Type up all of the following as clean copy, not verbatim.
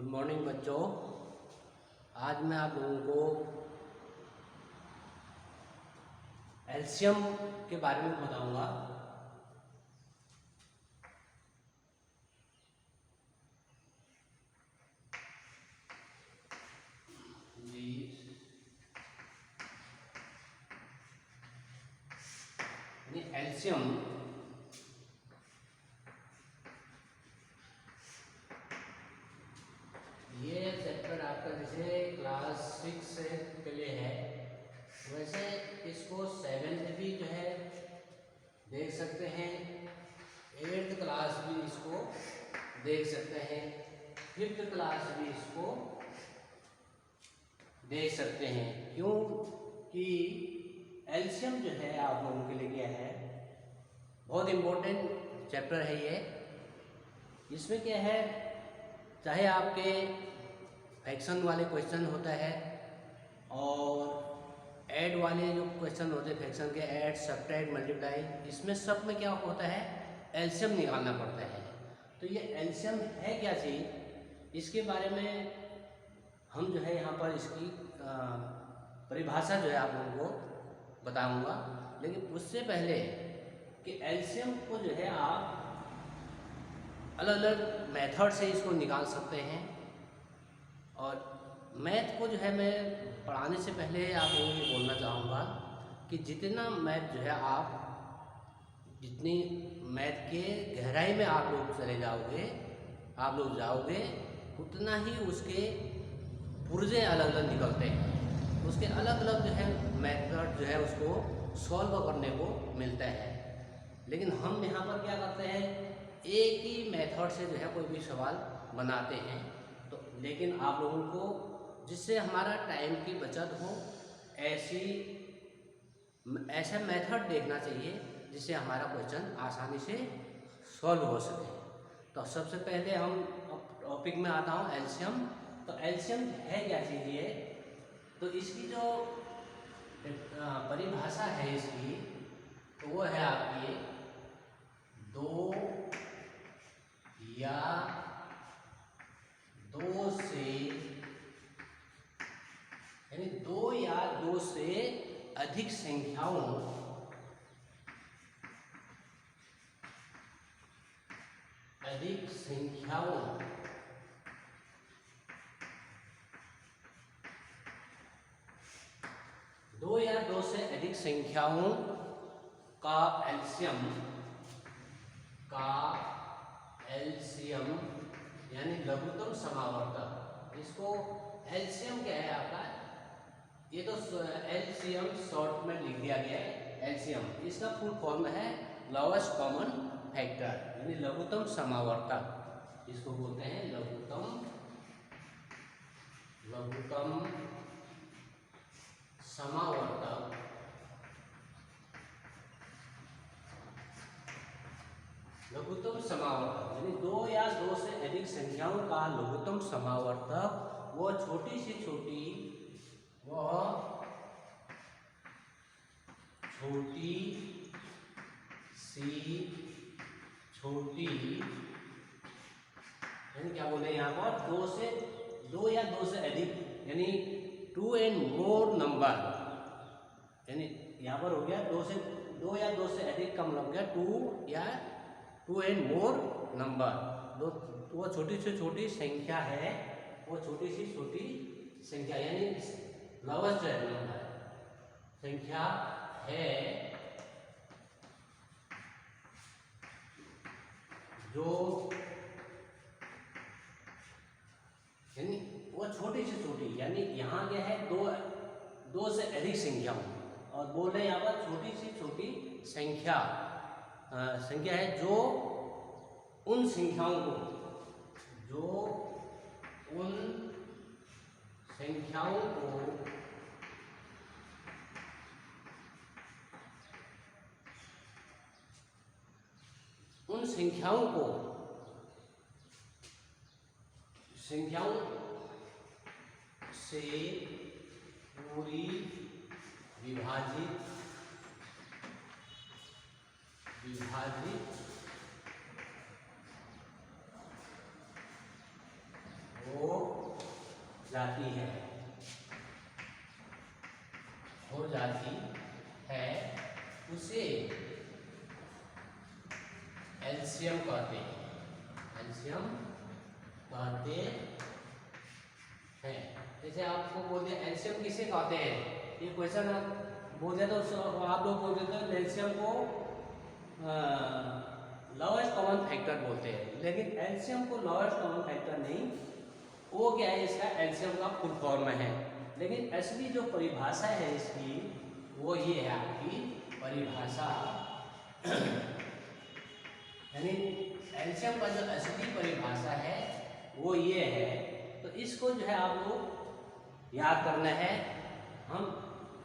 Good morning बच्चों। आज मैं आप लोगों को एलसीएम के बारे में बताऊंगा। एलसीएम ये चैप्टर आपका जैसे क्लास 6 के लिए है, वैसे इसको 7th भी जो है देख सकते हैं, 8th क्लास भी इसको देख सकते हैं, 5th क्लास भी इसको देख सकते हैं। क्यों कि एलसीएम जो है आप लोगों के लिए क्या है, बहुत इम्पोर्टेंट चैप्टर है ये। इसमें क्या है, चाहे आपके फ्रैक्शन वाले क्वेश्चन होता है और ऐड वाले जो क्वेश्चन होते हैं, फ्रैक्शन के ऐड, सब्ट्रैक्ट, मल्टीप्लाई, इसमें सब में क्या होता है, एलसीएम निकालना पड़ता है। तो ये एलसीएम है क्या चीज़, इसके बारे में हम जो है यहाँ पर इसकी परिभाषा जो है आप लोगों को बताऊंगा। लेकिन उससे पहले कि एलसीएम को जो है आप अलग अलग मेथड से इसको निकाल सकते हैं। और मैथ को जो है मैं पढ़ाने से पहले आप लोगों को बोलना चाहूँगा कि जितना मैथ जो है आप जितनी मैथ के गहराई में आप लोग चले जाओगे, आप लोग जाओगे, उतना ही उसके पुर्जे अलग अलग निकलते हैं, उसके अलग अलग जो है मेथड जो है उसको सॉल्व करने को मिलता है। लेकिन हम यहाँ पर क्या करते हैं, एक ही मेथड से जो है कोई भी सवाल बनाते हैं। तो लेकिन आप लोगों को जिससे हमारा टाइम की बचत हो, ऐसा मेथड देखना चाहिए जिससे हमारा क्वेश्चन आसानी से सॉल्व हो सके। तो सबसे पहले हम टॉपिक में आता हूँ, एलसीएम। तो एलसीएम है क्या चीज़ ये, तो इसकी जो परिभाषा है इसकी, तो वो है आपकी दो या दो से यानी दो या दो से अधिक संख्याओं दो या दो से अधिक संख्याओं का एलसीएम यानी लघुत्तम समावर्तक। इसको एलसीएम क्या है आपका, ये तो एलसीएम शॉर्ट में लिख दिया गया है। एलसीएम इसका फुल फॉर्म है लोवेस्ट कॉमन फैक्टर, यानी लघुत्तम समावर्तक। इसको बोलते हैं लघुत्तम समावर्तक। लघुत्तम समावर्तक यानी दो या दो से अधिक संख्याओं का लघुत्तम समावर्तक वो छोटी सी छोटी यानी क्या बोले यहाँ पर, दो या दो से अधिक यानी 2 and more नंबर, यानी यहाँ पर हो गया दो या दो से अधिक का मतलब क्या, 2 and more नंबर। दो वो छोटी से छोटी संख्या है, वो छोटी सी छोटी संख्या यानी लोवेस्ट नंबर संख्या है जो यानी वो छोटी से छोटी, यानी यहाँ क्या है, दो से अधिक संख्या और बोल रहे यहाँ पर छोटी से छोटी संख्या है जो उन संख्याओं को संख्याओं से पूरी विभाजित हो जाती है, हो जाती है, उसे एलसीएम कहते हैं, एलसीएम कहते हैं। जैसे आपको बोल दिया एलसीएम किसे कहते हैं, ये क्वेश्चन आप बोल दिया तो आप लोग बोल देते हैं एलसीएम को लोएस्ट कॉमन फैक्टर बोलते हैं, लेकिन एलसीएम को लोएस्ट कॉमन फैक्टर नहीं, वो क्या है, इसका एलसीएम का फुल फॉर्म है। लेकिन असली जो परिभाषा है इसकी वो ये है, आपकी परिभाषा यानी एलसीएम का जो असली परिभाषा है वो ये है। तो इसको जो है आप लोग याद करना है। हम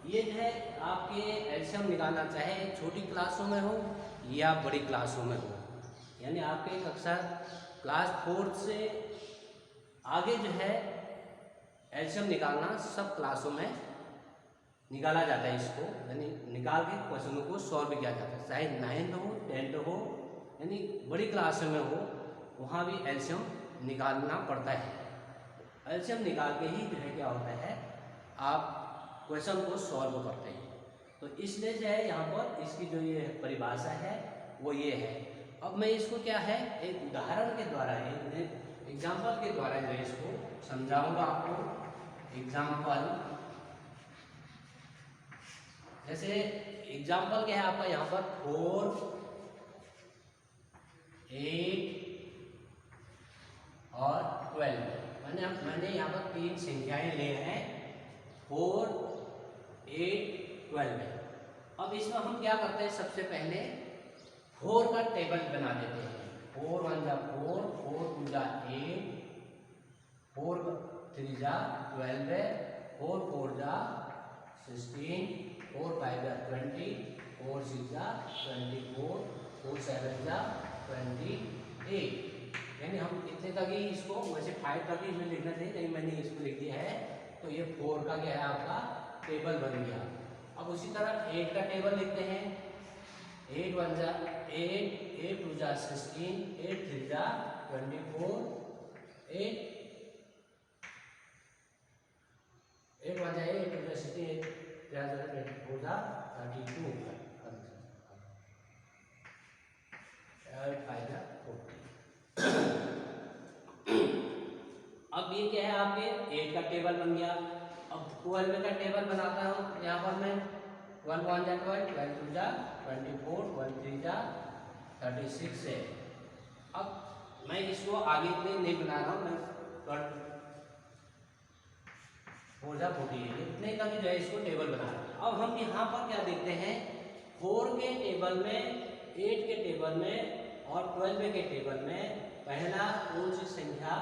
ये जो है आपके एलसीएम निकालना चाहे छोटी क्लासों में हो या बड़ी क्लासों में हो, यानी आपके कक्षा क्लास 4 से आगे जो है एलसीएम निकालना सब क्लासों में निकाला जाता है। इसको यानी निकाल के क्वेश्चनों को सॉल्व किया जाता है, चाहे 9th हो 10th हो, यानी बड़ी क्लास में हो, वहाँ भी एलसीएम निकालना पड़ता है। एलसीएम निकाल के ही जो है क्या होता है, आप क्वेश्चन को सॉल्व करते हैं। तो इसलिए जो है यहाँ पर इसकी जो ये परिभाषा है वो ये है। अब मैं इसको क्या है एक उदाहरण के द्वारा, एक एग्जाम्पल के द्वारा जो है इसको समझाऊंगा आपको। एग्जाम्पल, जैसे एग्जाम्पल क्या है आपका यहाँ पर 4, 8 और 12। मैंने यहाँ पर 3 संख्याएं ले हैं, 4, 8, 12। अब इसमें हम क्या करते हैं, सबसे पहले 4 का टेबल बना देते हैं। 4 1 जा 4, 4 2 जा 8, 4 3 जा 12, 4 4 जा 16, 4 5 जा 20, 4 6 जा 24, 4 7 जा 28। यानी हम इतने तक ही इसको, वैसे 5 तक ही इसमें लिखना चाहिए, लेकिन मैंने इसको लिख दिया है। तो ये 4 का क्या है आपका टेबल बन गया। अब उसी तरह 8 का टेबल लिखते हैं। 8 1 जा 8, 8 2 जा 16, 8 3 जा 24, 8 1 जा 8, 2 जा 16, 8 जा 24 जा 32, 8 5 जा 40। अब ये क्या है आपके 8 का टेबल बन गया। अब 12 का टेबल बनाता हूँ यहाँ पर मैं। 1 1 जा 12, 12 2 जा 24, 1 3 जा 36 है। अब मैं इसको आगे इतने नहीं बना रहा हूँ, मैं 4 जा 48 इतने का भी जो है इसको टेबल बना रहा हूँ। अब हम यहाँ पर क्या देखते हैं, 4 के टेबल में, 8 के टेबल में और 12 के टेबल में पहला कौन सी संख्या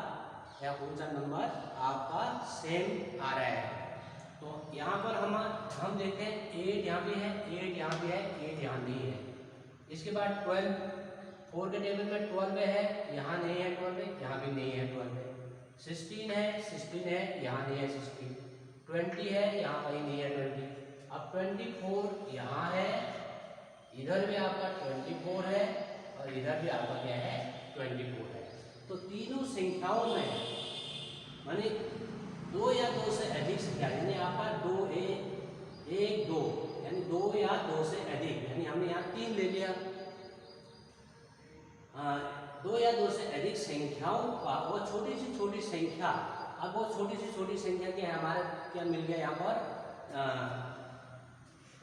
या कौन सा नंबर आपका सेम आ रहा है। तो यहाँ पर हम देखते हैं 8 यहाँ भी है, 8 यहाँ भी है, 8 यहाँ नहीं है। इसके बाद 12, 4 के टेबल में 12 है, यहाँ नहीं है 12, यहाँ भी नहीं है 12। 16 है, 16 है, यहाँ नहीं है 16। 20 है, यहाँ कहीं नहीं है 20। अब 24 यहाँ है, इधर भी आपका 24 है और इधर भी आपका क्या है 24 है। तो तीनों संख्याओं में माने 2 या 2 से अधिक संख्या, यानी आपका 2 1 2, यानी 2 या 2 से अधिक, यानी हमने यहाँ 3 ले लिया। 2 या 2 से अधिक संख्याओं का वो छोटी से छोटी संख्या, अब वो छोटी से छोटी संख्या क्या है हमारे, क्या मिल गया यहाँ पर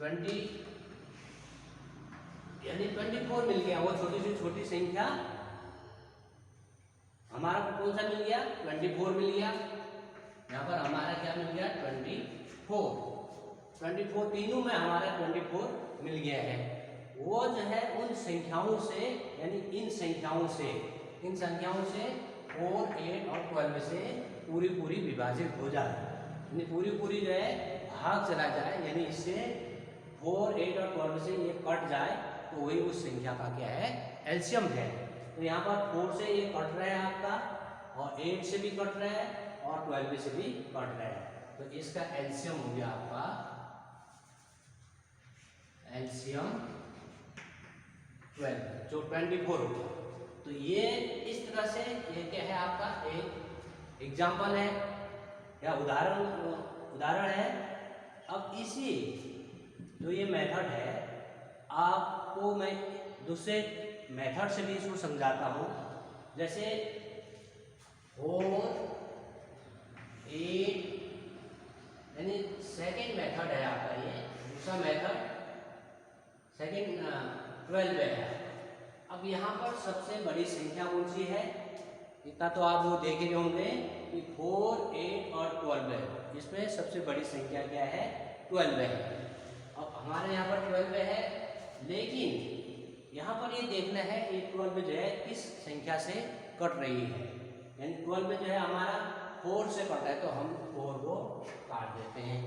20 यानी 24 मिल गया। वो छोटी से छोटी संख्या हमारा कौन सा मिल गया, 24 मिल गया। यहाँ पर हमारा क्या मिल गया 24 तीनों में हमारा 24 मिल गया है। वो जो है उन संख्याओं से, यानी इन संख्याओं से 4 8 और 12 से पूरी विभाजित हो जाए, यानी पूरी जो है भाग चला जाए, यानी इससे 4 8 और 12 से ये कट जाए, तो वही उस संख्या का क्या है एलसीएम है। तो यहाँ पर 4 से ये कट रहा है आपका, और 8 से भी कट रहा है और 12 से भी कट रहा है। तो इसका एलसीएम हो गया आपका एलसीएम 12, जो 24 हो गया। तो ये इस तरह से ये क्या है आपका एक एग्जाम्पल है। या उदाहरण है। अब इसी जो ये मेथड है आपको मैं दूसरे मेथड से भी इसको समझाता हूँ। जैसे 4 8 यानी सेकेंड मेथड है आपका, ये दूसरा मेथड सेकेंड 12 है। अब यहाँ पर सबसे बड़ी संख्या कौन सी है, इतना तो आप वो देख रहे होंगे कि 4 8 और 12 है। इसमें सबसे बड़ी संख्या क्या है, 12 है। अब हमारे यहाँ पर 12 है, लेकिन यहाँ पर ये देखना है ये 12 जो है किस संख्या से कट रही है। यानी 12 जो है हमारा 4 से कटा है तो हम 4 को काट देते हैं।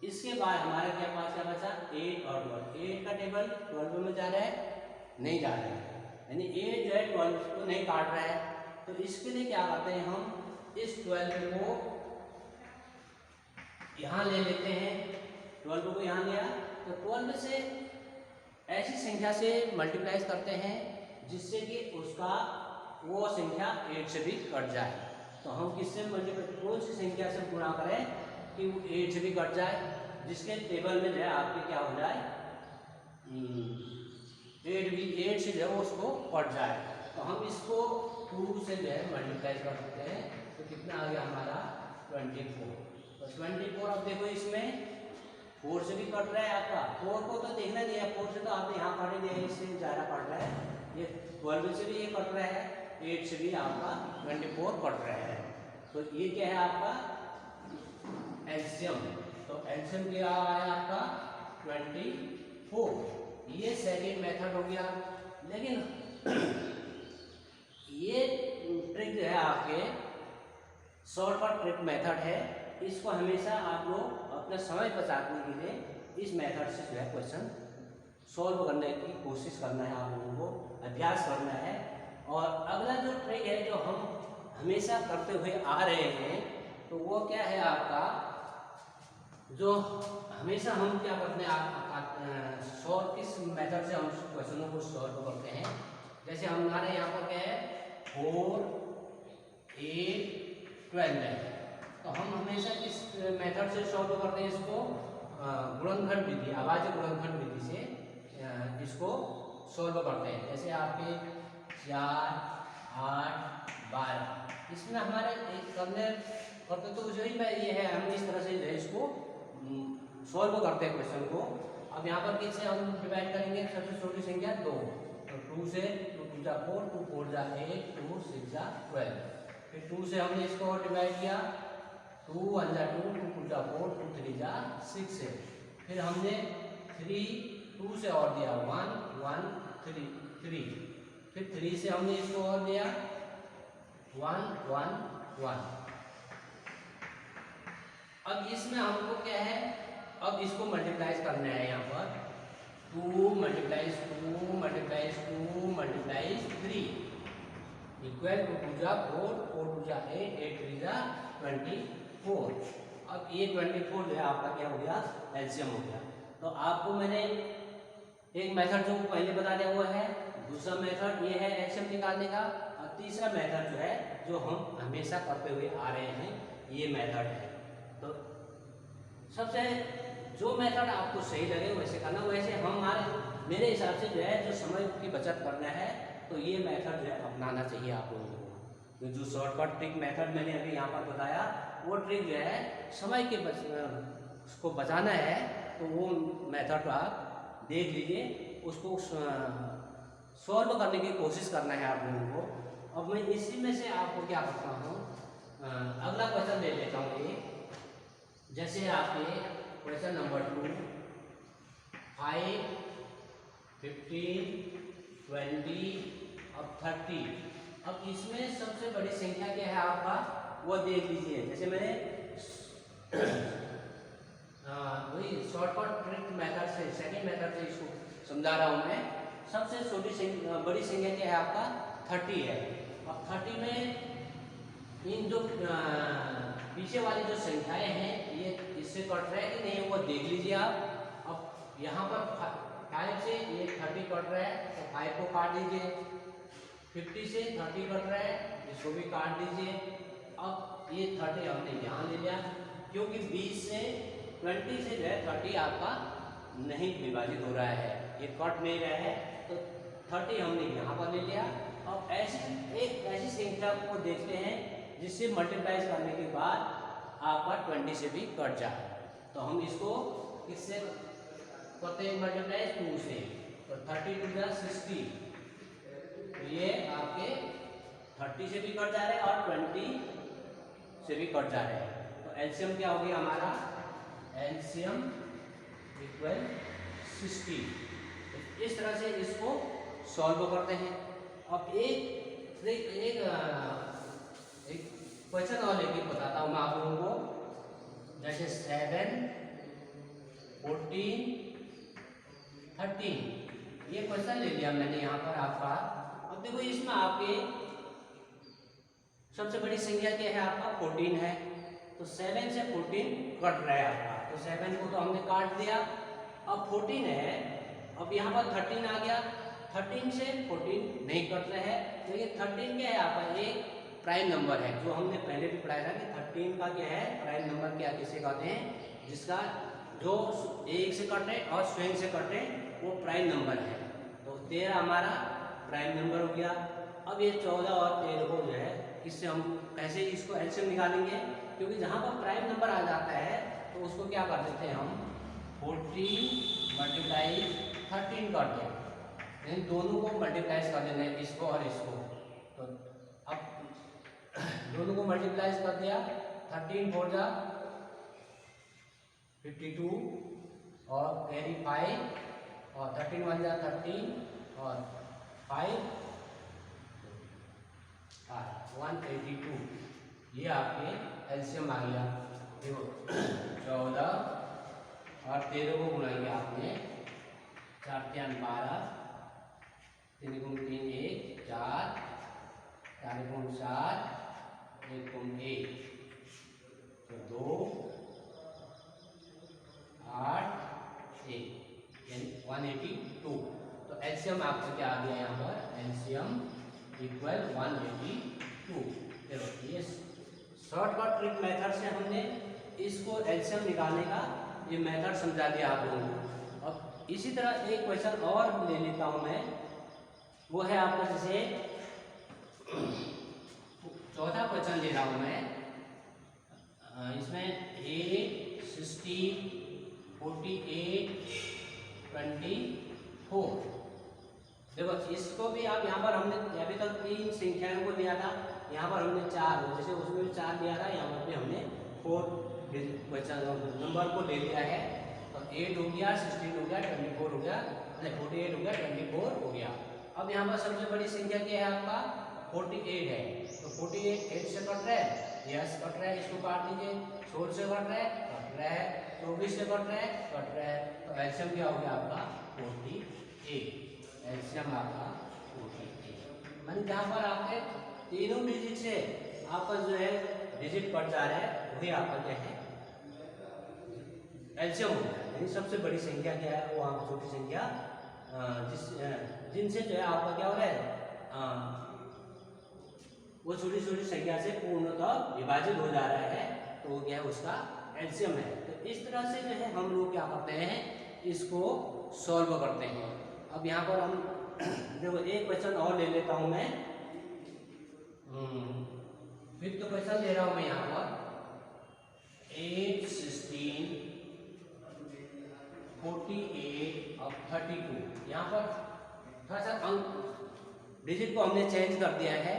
इसके बाद हमारे क्या पास क्या बचा, 8 और 12। 8 का टेबल 12 में जा रहा है, नहीं जा रहा है, यानी 8 जो है 12 को नहीं काट रहा है। तो इसके लिए क्या करते हैं, हम इस 12 को यहाँ ले लेते हैं। 12 को यहाँ लिया तो 12 से ऐसी संख्या से मल्टीप्लाई करते हैं जिससे कि उसका वो संख्या 8 से भी कट जाए। तो हम किससे मल्टीप्लाई, कौन सी संख्या से गुणा करें कि वो 8 से भी कट जाए, जिसके टेबल में जो है आपके क्या हो जाए 8 से जो है उसको कट जाए। तो हम इसको 2 से जो है मल्टीप्लाई कर सकते हैं। तो कितना आ गया हमारा 24। तो 24 अब देखो इसमें 4 से भी कट रहा है आपका, 4 को तो देखना नहीं है, 4 से तो आपने यहाँ काट दिया, इससे ज़्यादा कट रहा है। ये 12 से भी ये कट रहा है, 8 से भी आपका 24 कट रहा है। तो ये क्या है आपका एलसीएम। तो एलसीएम क्या आया आपका 24। ये सेकेंड मेथड हो गया। लेकिन ये ट्रिक जो है आपके शॉर्टकट ट्रिक मेथड है, इसको हमेशा आप लोग अपना समय बचाने के लिए इस मेथड से जो है क्वेश्चन सॉल्व करने की कोशिश करना है, आप लोगों को अभ्यास करना है। और अगला जो ट्रिक है जो हम हमेशा करते हुए आ रहे हैं, तो वो क्या है आपका, जो हमेशा हम क्या करते हैं किस मेथड से हम क्वेश्चनों को सॉल्व करते हैं। जैसे हमारे यहाँ पर क्या है 4 8 12 है, तो हम हमेशा किस मेथड से सॉल्व करते हैं इसको, गुणनखंड विधि, अभाज्य गुणनखंड विधि से इसको सॉल्व करते हैं। जैसे आपके 4 8 12, इसमें हमारे एक करते तो जो ही ये है, हम इस तरह से जो है इसको सॉल्व करते हैं क्वेश्चन को। अब यहाँ पर किससे हम डिवाइड करेंगे, सबसे छोटी संख्या 2, तो 2 से 2 2 जा 4, 2 4 जा 8, 2 6 जा 12। फिर 2 से हमने इसको और डिवाइड किया, 2 1 जा 2, 2 2 जा 4, 2 3 जा 6 है। फिर हमने 3 2 से और दिया 1 1 3 3। फिर 3 से हमने इसको और दिया 1 1 1। अब इसमें हमको क्या है, अब इसको मल्टीप्लाई करना है। यहाँ पर 2 multiplies 2 multiplies 2 multiplies 3 equal to 2 जा 4, 4 2 जा 8, 8 3 जा 24। अब ये 24 जो है आपका क्या हो गया, एलसीएम हो गया। तो आपको मैंने एक मेथड जो पहले बता दिया हुआ है, दूसरा मेथड ये है एलसीएम निकालने का, और तीसरा मेथड जो है जो हम हमेशा करते हुए आ रहे हैं, ये मेथड है। तो सबसे जो मेथड आपको सही लगे वैसे करना। वैसे मेरे हिसाब से जो है जो समय की बचत करना है, तो ये मेथड जो है अपनाना चाहिए आप लोगों को। जो शॉर्टकट ट्रिक मेथड मैंने अभी यहाँ पर बताया, वो ट्रिक जो है समय के उसको बचाना है, तो वो मेथड आप देख लीजिए, उसको सॉल्व करने की कोशिश करना है आप लोगों को। अब मैं इसी में से आपको क्या करता हूँ, अगला क्वेश्चन ले लेता हूँ। ये जैसे आपके क्वेश्चन नंबर 2 5 15 20 अब 30। अब इसमें सबसे बड़ी संख्या क्या है आपका, वो देख लीजिए। जैसे मैंने वही शॉर्टकट ट्रिक मेथड से, सेकेंड मेथड से इसको समझा रहा हूँ मैं। सबसे बड़ी संख्या क्या है आपका 30 है। अब 30 में इन जो पीछे वाली जो संख्याएं हैं ये इससे कट रहा है कि नहीं, वो देख लीजिए आप। अब यहाँ पर 5 से ये 30 कट रहा है, तो 5 को काट दीजिए। 50 से 30 कट रहा है, इसको भी काट दीजिए। अब ये 30 हमने यहाँ ले लिया, क्योंकि 20 से 20 से जो है 30 आपका नहीं विभाजित हो रहा है, ये कट नहीं रहा है, तो 30 हमने यहाँ पर ले लिया। अब ऐसी संख्या को देखते हैं जिससे मल्टीप्लाई करने के बाद आपका 20 से भी कट जाए, तो हम इसको किससे करते हैं मल्टीप्लाई? 2 से, तो 30 टू जा 60, तो ये आपके 30 से भी कट जा रहे हैं और 20 से भी कट जा रहे हैं, तो एलसीएम क्या हो गया हमारा? LCM equal 60। इस तरह से इसको सॉल्व करते हैं। अब एक क्वेश्चन और लेके बताता हूँ मैं आप लोगों को, जैसे 7, 14, 13, ये क्वेश्चन ले लिया मैंने यहाँ पर आपका। अब देखो इसमें आपके सबसे बड़ी संख्या क्या है? आपका 14 है, तो 7 से 14 कट रहा है आपका, तो 7 को तो हमने काट दिया। अब 14 है, अब यहाँ पर 13 आ गया, 13 से 14 नहीं कट रहा है, तो ये 13 क्या है आपका? एक प्राइम नंबर है, जो हमने पहले भी पढ़ाया था कि 13 का क्या है प्राइम नंबर, क्या किसे कहते हैं? जिसका जो एक से कट रहे और स्वयं से कट रहे वो प्राइम नंबर है, तो 13 हमारा प्राइम नंबर हो गया। अब ये 14 और 13 को जो है इससे हम कैसे इसको एलसीएम निकालेंगे? क्योंकि जहाँ पर प्राइम नंबर आ जाता है तो उसको क्या कर देते हैं हम? 14 मल्टीप्लाई 13 करते हैं, इन दोनों को मल्टीप्लाई कर देना है, इसको और इसको, तो अब दोनों को मल्टीप्लाई कर दिया, 13 4 जा 52 और कैरी 5 और 13 1 जा 13 और 5 182, ये आपके एलसीएम आ गया। देखो 14 और 13 को गुनाएंगे आपने, 4 3 12, 3 गुण 3 1 4, 4 गुण 7, 1 गुण 1, तो 2 8 1, यानी 182। तो एलसीएम आपका क्या आ गया यहाँ पर? LCM equal 182। चलो ये शॉर्टकट ट्रिक मेथड से हमने इसको एलसीएम निकालने का ये मेथड समझा दिया आप लोगों को। अब इसी तरह एक क्वेश्चन और ले लेता हूँ मैं, वो है आपका जैसे चौथा क्वेश्चन ले रहा हूँ मैं, इसमें 8 16 48 24। देखो इसको भी आप यहाँ पर हमने अभी तक 3 संख्याओं को लिया था, यहाँ पर हमने 4, जैसे उसमें भी 4 लिया था, यहाँ पर भी हमने 4 क्वेश्चन नंबर को ले लिया है, तो 8 हो गया, 16 हो गया, 24 हो गया, 48 हो गया, 24 हो गया। अब यहाँ पर सबसे बड़ी संख्या क्या है आपका? 48 है, तो 48 8 से कट रहा है, यस कट रहा है, इसको काट दीजिए। 16 से कट रहा है, कट रहा है, 24 से कट रहा है, कट रहा है, तो एलसीएम क्या हो गया आपका? 48। एलसीएम आपका 48, माने जहाँ पर आपके तीनों डिजिट से आपका जो है डिजिट कट जा रहा है, वही आपका क्या है? एलसीएम हो गया। यानी सबसे बड़ी संख्या क्या है? वो आपकी छोटी संख्या जिनसे जो है आपका क्या हो रहा है? वो छोटी छोटी संख्या से पूर्णतः विभाजित हो जा रहा है, तो वो क्या है? उसका एलसीएम है। तो इस तरह से जो है हम लोग क्या करते हैं? इसको सॉल्व करते हैं। अब यहाँ पर हम देखो एक क्वेश्चन और ले लेता हूँ मैं, फिफ्थ क्वेश्चन ले रहा हूँ मैं यहाँ पर, 8 16 48 और 32। यहाँ पर थोड़ा सा अंक डिजिट को हमने चेंज कर दिया है।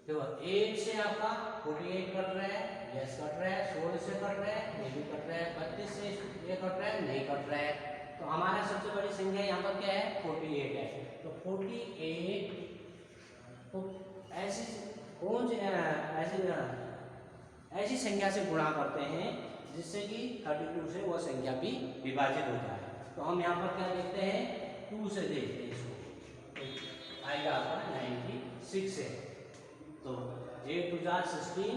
देखो 8 से आपका 48 कट रहा है, यस कट रहा है, 16 से कट रहा है, नहीं भी कट रहा है, 32 से ये कट रहा है, नहीं कट रहा है, तो हमारा सबसे बड़ी संख्या यहाँ पर क्या है? 48 है। तो 48 को ऐसी कौन सी ऐसी संख्या से गुणा करते हैं जिससे कि 32 से वो संख्या भी विभाजित हो जाए। तो हम यहाँ पर क्या देखते हैं? 2 से देखते हैं इसको, तो आएगा आपका 96 से, तो 8 2 जा 16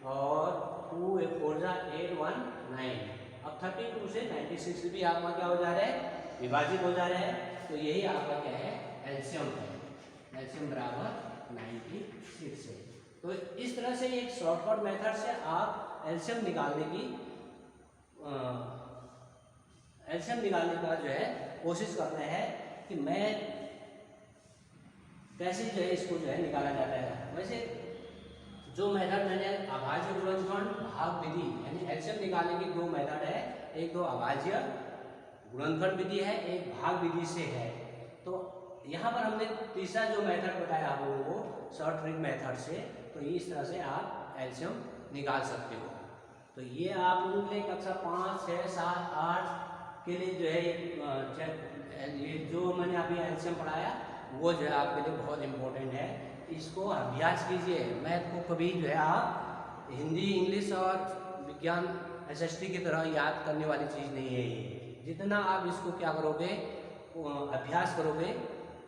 और 2 4 जा 8 1 9। अब 32 से 96 भी आपका क्या हो जा रहा है? विभाजित हो जा रहा है, तो यही आपका क्या है? एलसीएम है। एलसीएम बराबर 96 है। तो इस तरह से एक शॉर्टकट मेथड से आप एलसीएम निकालने का जो है कोशिश करते हैं कि मैं कैसे जो है इसको जो है निकाला जाता है। वैसे जो मेथड मैंने अभाज्य गुणनफल भाग विधि यानी एलसीएम निकालने की दो मेथड है, एक तो अभाज्य गुणनफल विधि है, एक भाग विधि से है। तो यहाँ पर हमने तीसरा जो मेथड बताया आप लोगों को शॉर्ट ट्रिक मेथड से, तो इस तरह से आप एलसीएम निकाल सकते हो। तो ये आप लोगों के लिए कक्षा 5, 6, 7, 8 के लिए जो है ये जो मैंने अभी एलसीएम पढ़ाया वो जो है आपके लिए बहुत इम्पोर्टेंट है। इसको अभ्यास कीजिए। मैथ को कभी जो है आप हिंदी, इंग्लिश और विज्ञान एसएसटी की तरह याद करने वाली चीज़ नहीं है ये। जितना आप इसको क्या करोगे, अभ्यास करोगे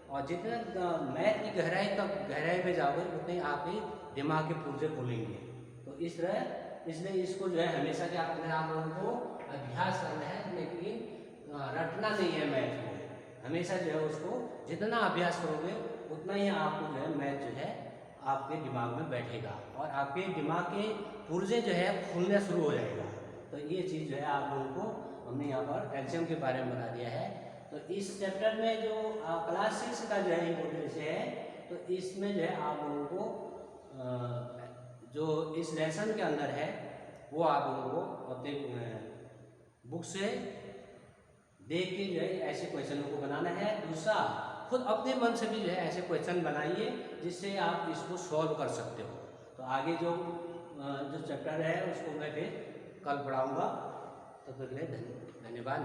और जितना मैथ की गहराई पे जाओगे उतने आपके दिमाग के पुर्जे खुलेंगे। तो इस तरह इसलिए इसको जो है हमेशा क्या करना है, आप लोगों को अभ्यास करना है, लेकिन रटना नहीं है मैथ को। हमेशा जो है उसको जितना अभ्यास करोगे उतना ही आपको जो है मैथ जो है आपके दिमाग में बैठेगा और आपके दिमाग के पुर्जे जो है खुलना शुरू हो जाएगा। तो ये चीज़ जो है आप लोगों को हमने यहाँ पर एलसीएम के बारे में बता दिया है। तो इस चैप्टर में जो क्लास 6 का जो है इम्पोर्टेंस है, तो इसमें जो है आप लोगों को जो इस लेसन के अंदर है वो आप लोगों को अपने बुक से देख के जो है ऐसे क्वेश्चनों को बनाना है। दूसरा, खुद अपने मन से भी जो है ऐसे क्वेश्चन बनाइए जिससे आप इसको सॉल्व कर सकते हो। तो आगे जो चैप्टर है उसको मैं फिर कल पढ़ाऊँगा। तो फिर धन्यवाद।